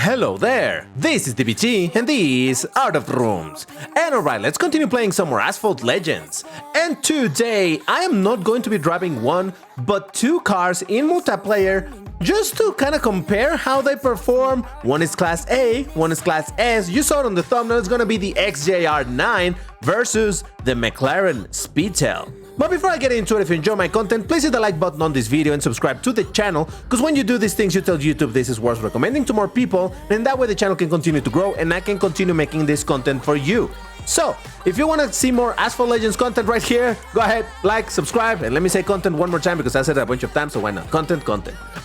Hello there, this is DBT and these are the rooms. And alright, let's continue playing some more Asphalt Legends. And today, I am not going to be driving one, but two cars in multiplayer just to kind of compare how they perform. One is Class A, one is Class S. You saw it on the thumbnail, it's going to be the XJR-9 versus the McLaren Speedtail. But before I get into it, if you enjoy my content, please hit the like button on this video and subscribe to the channel, because when you do these things, you tell YouTube this is worth recommending to more people, and that way the channel can continue to grow and I can continue making this content for you. So, if you want to see more Asphalt Legends content right here, go ahead, like, subscribe, and let me say content one more time because I said it a bunch of times, so why not? Content.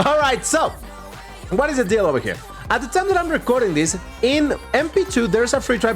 Alright, so, what is the deal over here? At the time that I'm recording this, in MP2, there's a free trial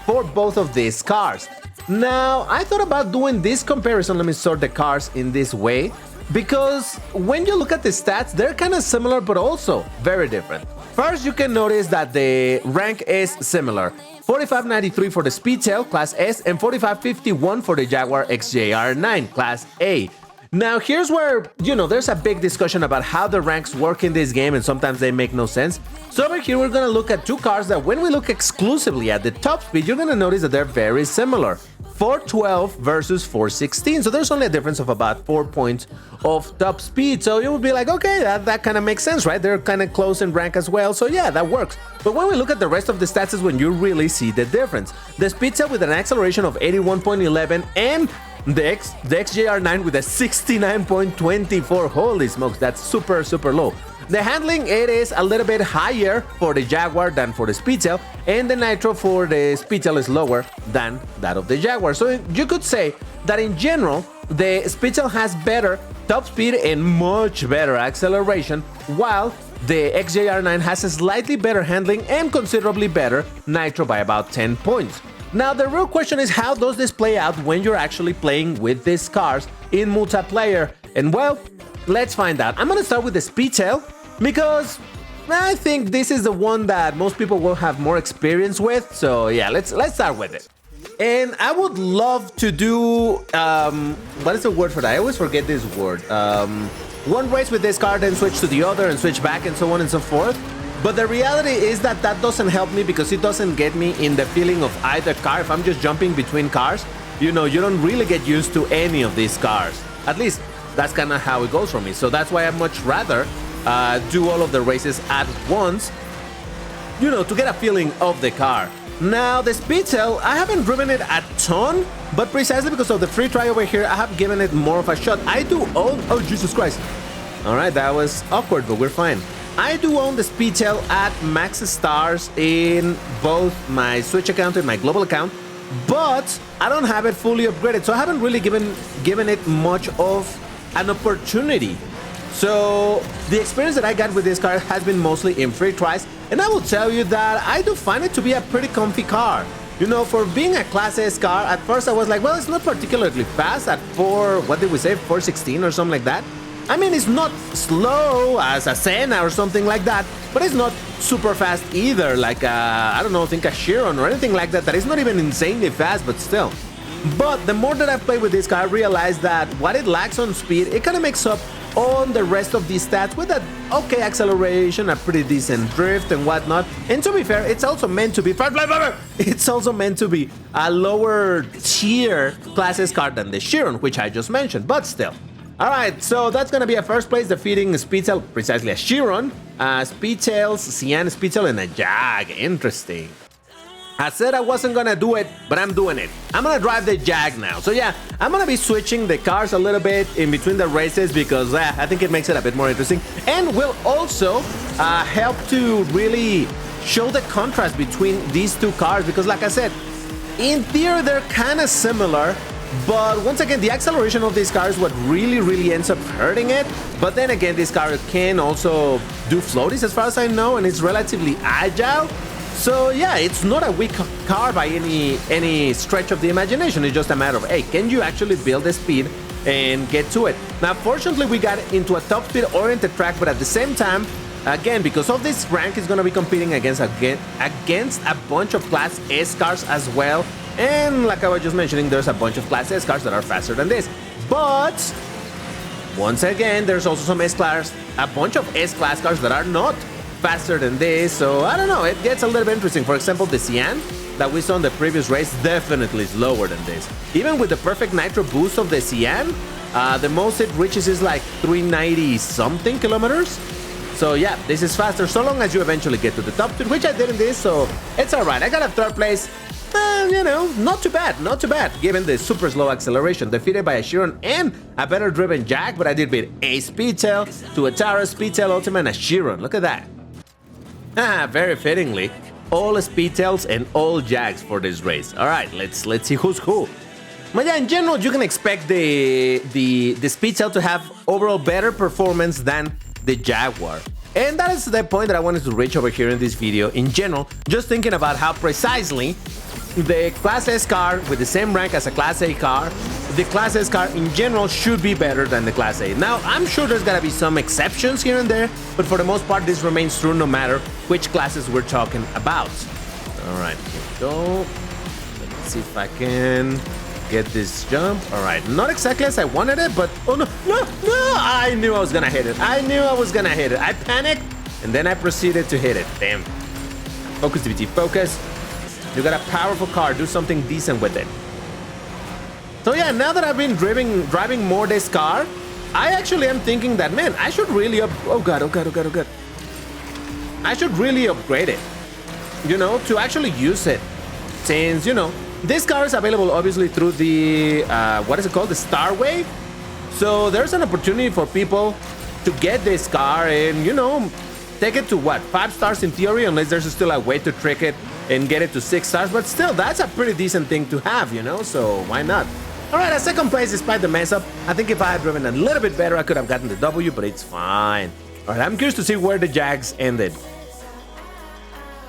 for both of these cars. Now, I thought about doing this comparison, let me sort the cars in this way, because when you look at the stats, they're kind of similar, but also very different. First, you can notice that the rank is similar. 4593 for the Speedtail, Class S, and 4551 for the Jaguar XJR-9, Class A. Now, here's where, there's a big discussion about how the ranks work in this game, and sometimes they make no sense. So over here, we're going to look at two cars that when we look exclusively at the top speed, you're going to notice that they're very similar. 412 versus 416, so there's only a difference of about 4 points of top speed. So you would be like, okay, that kind of makes sense, right? They're kind of close in rank as well, so yeah, that works. But when we look at the rest of the stats is when you really see the difference. The Speedtail with an acceleration of 81.11 and the XJR-9 with a 69.24. Holy smokes, that's super low. The handling, it is a little bit higher for the Jaguar than for the Speedtail, and the nitro for the Speedtail is lower than that of the Jaguar. So you could say that in general, the Speedtail has better top speed and much better acceleration, while the XJR-9 has a slightly better handling and considerably better nitro by about 10 points. Now, the real question is, how does this play out when you're actually playing with these cars in multiplayer? And well, let's find out. I'm gonna start with the Speedtail because I think this is the one that most people will have more experience with. So yeah, let's start with it. And I would love to do what is the word for that? I always forget this word. One race with this car, then switch to the other and switch back and so on and so forth. But the reality is that doesn't help me because it doesn't get me in the feeling of either car. If I'm just jumping between cars, you don't really get used to any of these cars. At least that's kind of how it goes for me. So that's why I'd much rather do all of the races at once, to get a feeling of the car. Now, the Speedtail, I haven't driven it a ton, but precisely because of the free try over here, I have given it more of a shot. I do own... Oh, Jesus Christ. All right, that was awkward, but we're fine. I do own the Speedtail at max stars in both my Switch account and my global account, but I don't have it fully upgraded, so I haven't really given it much of an opportunity. So the experience that I got with this car has been mostly in free tries, and I will tell you that I do find it to be a pretty comfy car. For being a Class S car, at first I was like, well, it's not particularly fast at 416 or something like that. I mean, it's not slow as a Senna or something like that, but it's not super fast either, like I don't know, think a Chiron or anything like that is not even insanely fast, but still. But the more that I've played with this car, I realized that what it lacks on speed, it kind of makes up on the rest of these stats with an okay acceleration, a pretty decent drift and whatnot. And to be fair, it's also meant to be it's also meant to be a lower tier Class S car than the Chiron, which I just mentioned, but still. Alright, so that's gonna be a first place, defeating Speedtail, precisely a Chiron, Speedtails, Cyan Speedtail, and a Jag. Interesting. I said I wasn't gonna do it, but I'm doing it. I'm gonna drive the Jag now. So yeah, I'm gonna be switching the cars a little bit in between the races because I think it makes it a bit more interesting, and will also help to really show the contrast between these two cars because, like I said, in theory they're kind of similar. But once again, the acceleration of this car is what really ends up hurting it. But then again, this car can also do floaties as far as I know, and it's relatively agile. So yeah, it's not a weak car by any stretch of the imagination. It's just a matter of, hey, can you actually build the speed and get to it? Now, fortunately, we got into a top speed oriented track, but at the same time, again, because of this rank, is going to be competing against a bunch of Class S cars as well. And like I was just mentioning, there's a bunch of Class S cars that are faster than this. But once again, there's also some S-Class, a bunch of S-Class cars that are not faster than this, so I don't know, it gets a little bit interesting. For example, the Cyan that we saw in the previous race definitely is lower than this. Even with the perfect nitro boost of the Cyan, the most it reaches is like 390 something kilometers. So yeah, this is faster so long as you eventually get to the top 2, which I did in this, so it's alright. I got a 3rd place. You know, not too bad, given the super slow acceleration. Defeated by a Chiron and a better driven Jag, but I did beat a Speedtail, to a Tara, Speedtail Ultimate, and a Chiron. Look at that. Very fittingly, all Speedtails and all Jags for this race. All right, let's see who's who. But yeah, in general, you can expect the Speedtail to have overall better performance than the Jaguar. And that is the point that I wanted to reach over here in this video. In general, just thinking about how precisely the Class S car with the same rank as a Class A car, the Class S car in general should be better than the Class A. Now, I'm sure there's gotta be some exceptions here and there, but for the most part, this remains true no matter which classes we're talking about. All right, here we go. Let's see if I can get this jump. All right, not exactly as I wanted it, but oh no, I knew I was gonna hit it. I panicked, and then I proceeded to hit it. Damn. Focus, DBT, focus. You got a powerful car, do something decent with it. So yeah, now that I've been driving more this car, I actually am thinking that, man, I should really oh god. I should really upgrade it, you know, to actually use it. Since, you know, this car is available obviously through the, what is it called? The Star Wave. So there's an opportunity for people to get this car and, you know, take it to what, 5 stars in theory, unless there's still a way to trick it and get it to 6 stars, but still, that's a pretty decent thing to have, you know, so why not? All right, a 2nd place despite the mess up. I think if I had driven a little bit better, I could have gotten the W, but it's fine. All right, I'm curious to see where the Jags ended.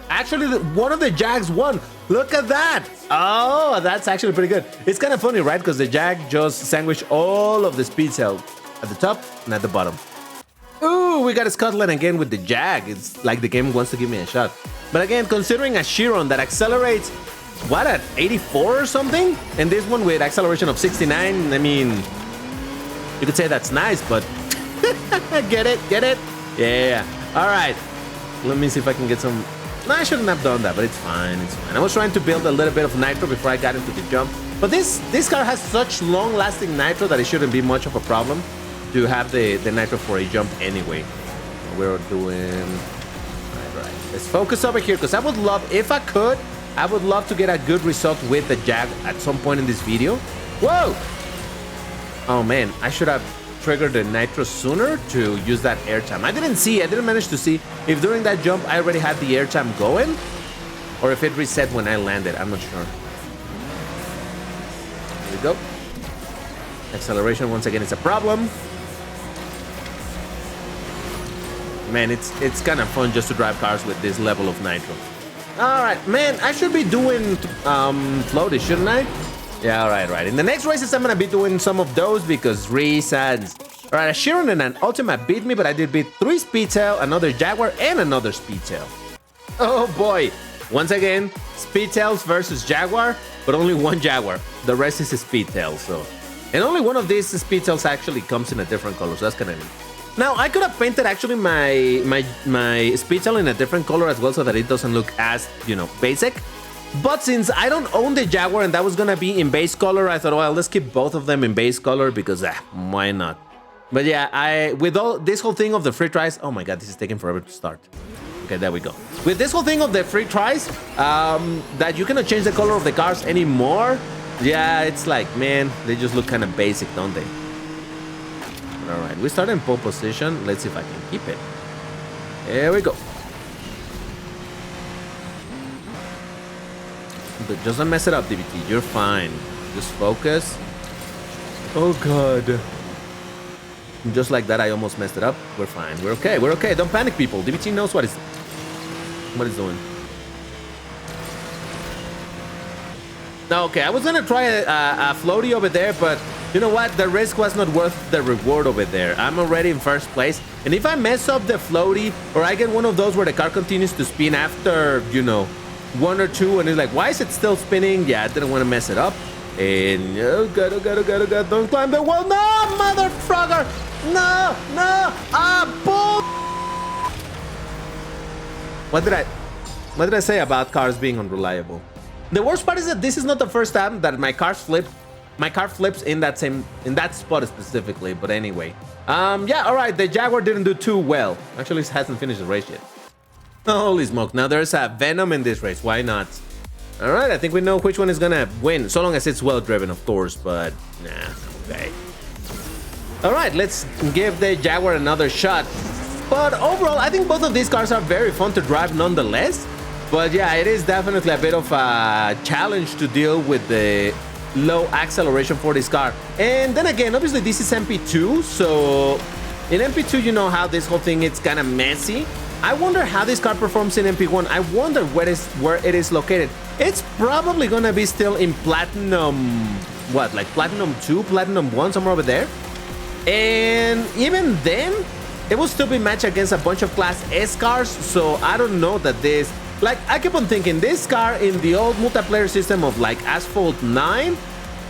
Actually, one of the Jags won. Look at that. Oh, that's actually pretty good. It's kind of funny, right? Because the Jag just sandwiched all of the Speedtail at the top and at the bottom. Ooh, we got a Scotland again with the Jag. It's like the game wants to give me a shot. But again, considering a Chiron that accelerates, what, at 84 or something? And this one with acceleration of 69, I mean, you could say that's nice, but get it? Yeah. All right, let me see if I can get some. No, I shouldn't have done that, but it's fine. I was trying to build a little bit of nitro before I got into the jump. But this car has such long-lasting nitro that it shouldn't be much of a problem to have the nitro for a jump anyway. We're doing... Right. Let's focus over here, because I would love, if I could, I would love to get a good result with the Jag at some point in this video. Whoa! Oh man, I should have triggered the nitro sooner to use that airtime. I didn't manage to see if during that jump I already had the airtime going, or if it reset when I landed. I'm not sure. Here we go. Acceleration once again is a problem. Man, it's kind of fun just to drive cars with this level of nitro. All right, man, I should be doing floaty, shouldn't I? Yeah, all right. In the next races, I'm gonna be doing some of those because reasons. All right, a Chiron and an Ultimate beat me, but I did beat 3 Speedtail, another Jaguar, and another Speedtail. Oh boy, once again, Speedtails versus Jaguar, but only one Jaguar. The rest is a Speedtail, so. And only one of these Speedtails actually comes in a different color, so that's kind of neat. Now, I could have painted actually my Speedtail in a different color as well so that it doesn't look as, you know, basic. But since I don't own the Jaguar and that was gonna be in base color, I thought, well, let's keep both of them in base color because, why not? But yeah, with all this whole thing of the free tries, oh my god, this is taking forever to start. Okay, there we go. With this whole thing of the free tries, that you cannot change the color of the cars anymore, yeah, it's like, man, they just look kind of basic, don't they? All right, we start in pole position. Let's see if I can keep it. There we go. But just don't mess it up, DBT. You're fine. Just focus. Oh god. Just like that, I almost messed it up. We're fine. We're okay. We're okay. Don't panic, people. DBT knows what it's doing. Okay, I was gonna try a floaty over there, but you know what? The risk was not worth the reward over there. I'm already in first place, and if I mess up the floaty, or I get one of those where the car continues to spin after, you know, 1 or 2, and it's like, why is it still spinning? Yeah, I didn't want to mess it up. And oh god, don't climb the wall. No, motherfucker! No! Ah, bull! What did I say about cars being unreliable? The worst part is that this is not the first time that my car flips in that spot specifically. But anyway, yeah, all right. The Jaguar didn't do too well. Actually, it hasn't finished the race yet. Holy smoke! Now there's a Venom in this race. Why not? All right, I think we know which one is gonna win, so long as it's well driven, of course. But nah, okay. All right, let's give the Jaguar another shot. But overall, I think both of these cars are very fun to drive nonetheless. But yeah, it is definitely a bit of a challenge to deal with the low acceleration for this car. And then again, obviously this is MP2, so in MP2 you know how this whole thing is kind of messy. I wonder how this car performs in MP1. I wonder where it is located. It's probably gonna be still in Platinum, what, like Platinum 2, Platinum 1, somewhere over there. And even then, it will still be matched against a bunch of Class S cars, so I don't know that this... Like, I keep on thinking, this car in the old multiplayer system of, like, Asphalt 9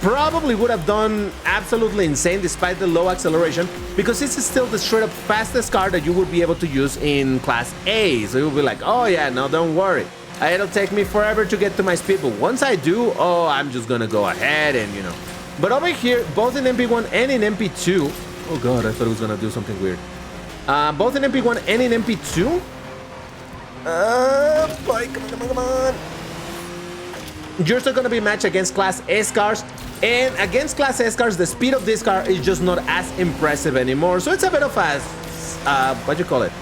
probably would have done absolutely insane despite the low acceleration, because this is still the straight-up fastest car that you would be able to use in Class A. So you'll be like, oh yeah, no, don't worry. It'll take me forever to get to my speed, but once I do, oh, I'm just gonna go ahead and, you know... But over here, both in MP1 and in MP2... Oh god, I thought it was gonna do something weird. Both in MP1 and in MP2... boy, come on. You're still gonna be matched against Class S cars. And against Class S cars, the speed of this car is just not as impressive anymore. So it's a bit of a... what do you call it?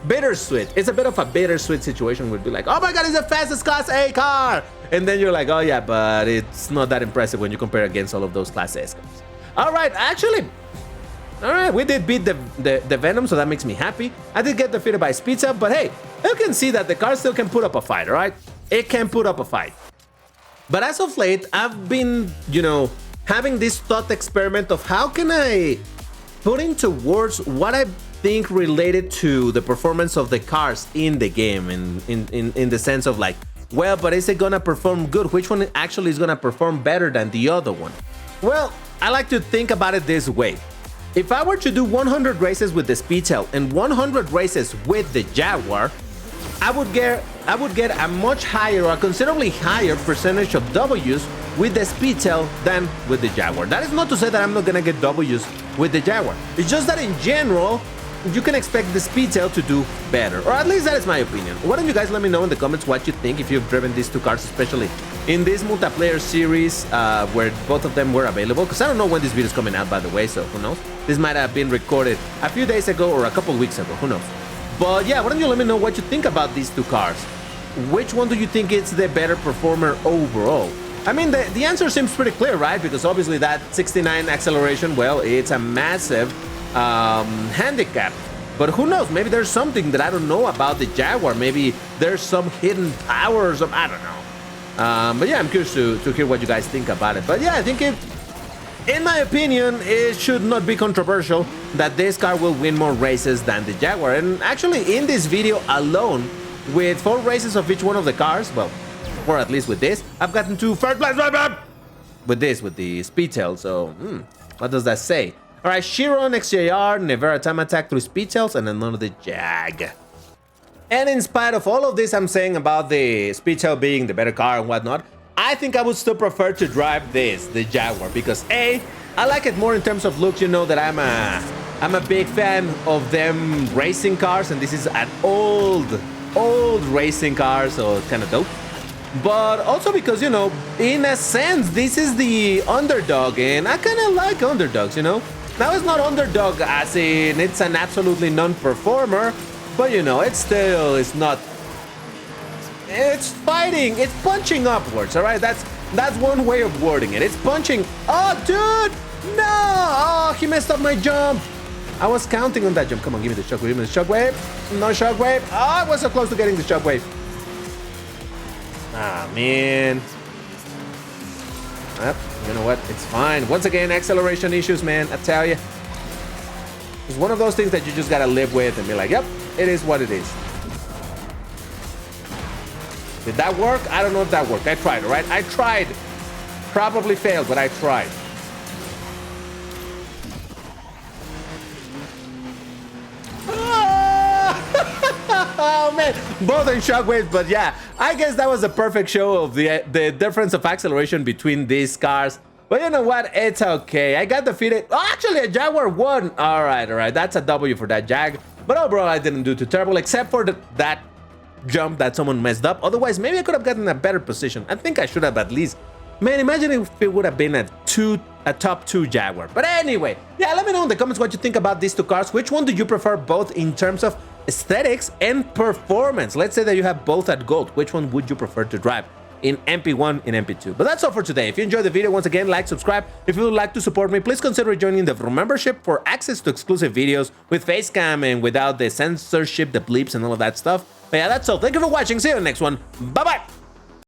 Bittersweet. It's a bit of a bittersweet situation. Would be like, oh my god, it's the fastest Class A car! And then you're like, oh yeah, but it's not that impressive when you compare against all of those Class S cars. Alright, actually... Alright, we did beat the Venom, so that makes me happy. I did get defeated by Speedtail, but hey, you can see that the car still can put up a fight, alright? It can put up a fight. But as of late, I've been, you know, having this thought experiment of how can I put into words what I think related to the performance of the cars in the game, in the sense of like, well, but is it gonna perform good? Which one actually is gonna perform better than the other one? Well, I like to think about it this way. If I were to do 100 races with the Speedtail and 100 races with the Jaguar, I would get a much higher, or a considerably higher percentage of W's with the Speedtail than with the Jaguar. That is not to say that I'm not gonna get W's with the Jaguar. It's just that in general, you can expect the Speedtail to do better, or at least that is my opinion. Why don't you guys let me know in the comments what you think if you've driven these two cars, especially in this multiplayer series where both of them were available, because I don't know when this video is coming out, by the way, so who knows? This might have been recorded a few days ago or a couple weeks ago, who knows? But yeah, why don't you let me know what you think about these two cars? Which one do you think is the better performer overall? I mean, the answer seems pretty clear, right? Because obviously that 69 acceleration, well, it's a massive handicap. But who knows? Maybe there's something that I don't know about the Jaguar. Maybe there's some hidden powers of, I don't know. But yeah, I'm curious to hear what you guys think about it. But yeah, I think in my opinion, it should not be controversial that this car will win more races than the Jaguar. And actually, in this video alone, with 4 races of each one of the cars, well, or at least with this, I've gotten to first place with the Speedtail. So, what does that say? All right, Chiron XJR, Nevera time attack through Speedtails, and another Jag. And in spite of all of this I'm saying about the Speedtail being the better car and whatnot, I think I would still prefer to drive the Jaguar, because A, I like it more in terms of looks. You know that I'm a big fan of them racing cars, and this is an old racing car, so it's kind of dope. But also because, you know, in a sense, this is the Underdog, and I kind of like Underdogs, you know? Now, it's not Underdog as in it's an absolutely non-performer, but, you know, it's not... It's fighting, it's punching upwards, all right? That's one way of wording it. It's punching... Oh, dude! No! Oh, he messed up my jump! I was counting on that jump. Come on, give me the shockwave, give me the shockwave. No shockwave. Oh, I was so close to getting the shockwave. Ah, man. You know what? It's fine. Once again, acceleration issues, man. I tell you. It's one of those things that you just gotta live with and be like, yep, it is what it is. Did that work? I don't know if that worked. I tried, all right? I tried. Probably failed, but I tried. man, both in shockwaves. But yeah, I guess that was a perfect show of the difference of acceleration between these cars. But you know what? It's okay. I got defeated. Oh, actually, a Jaguar won. All right. That's a W for that Jag. But overall, I didn't do too terrible, except for that jump that someone messed up. Otherwise, maybe I could have gotten a better position. I think I should have at least. Man, imagine if it would have been a top 2 Jaguar. But anyway, yeah, let me know in the comments what you think about these two cars. Which one do you prefer both in terms of aesthetics and performance? Let's say that you have both at gold. Which one would you prefer to drive in MP1 and MP2? But that's all for today. If you enjoyed the video, once again, like, subscribe. If you would like to support me, please consider joining the membership for access to exclusive videos with face cam and without the censorship, the bleeps, and all of that stuff. But yeah, that's all. Thank you for watching. See you in the next one. Bye-bye.